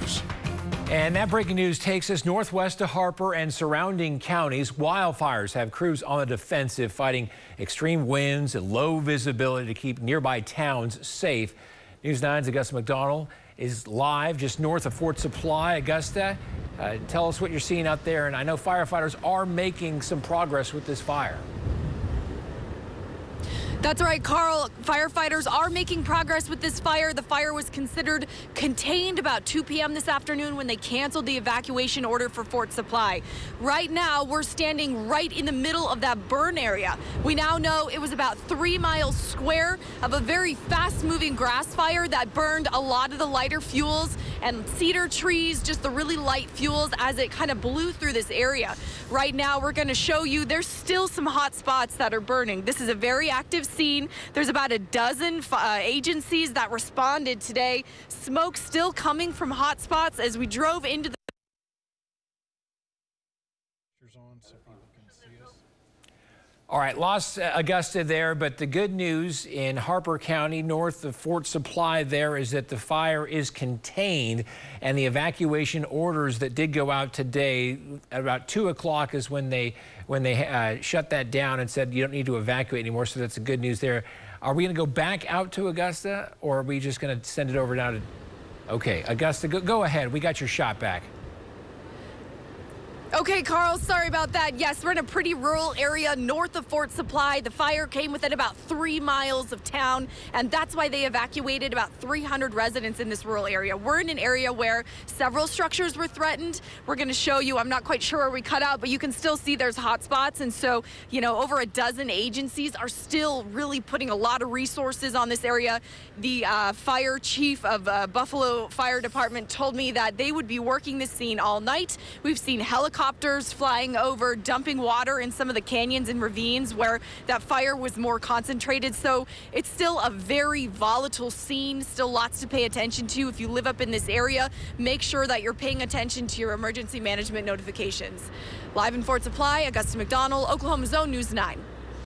News. And that breaking news takes us northwest to Harper and surrounding counties. Wildfires have crews on the defensive, fighting extreme winds and low visibility to keep nearby towns safe. News 9's Augusta McDonald is live just north of Fort Supply. Augusta, tell us what you're seeing out there. And I know firefighters are making some progress with this fire. That's right, Carl. Firefighters are making progress with this fire. The fire was considered contained about 2 p.m. this afternoon when they canceled the evacuation order for Fort Supply. Right now, we're standing right in the middle of that burn area. We now know it was about 3 miles square of a very fast-moving grass fire that burned a lot of the lighter fuels and cedar trees, just the really light fuels as it kind of blew through this area. Right now, we're going to show you there's still some hot spots that are burning. This is a very active scene. There's about a dozen agencies that responded today. Smoke still coming from hot spots as we drove into the All right, lost Augusta there, but the good news in Harper County, north of Fort Supply there, is that the fire is contained, and the evacuation orders that did go out today at about 2 o'clock is when they shut that down and said you don't need to evacuate anymore, so that's the good news there. Are we going to go back out to Augusta, or are we just going to send it over now to... Okay, Augusta, go ahead. We got your shot back. Okay, Carl, sorry about that. Yes, we're in a pretty rural area north of Fort Supply. The fire came within about 3 miles of town, and that's why they evacuated about 300 residents in this rural area. We're in an area where several structures were threatened. We're going to show you. I'm not quite sure where we cut out, but you can still see there's hot spots. And so, you know, over a dozen agencies are still really putting a lot of resources on this area. The fire chief of Buffalo Fire Department told me that they would be working this scene all night. We've seen helicopters flying over, dumping water in some of the canyons and ravines where that fire was more concentrated. So it's still a very volatile scene, still lots to pay attention to. If you live up in this area, make sure that you're paying attention to your emergency management notifications. Live in Fort Supply, Augusta McDonald, Oklahoma Zone News 9.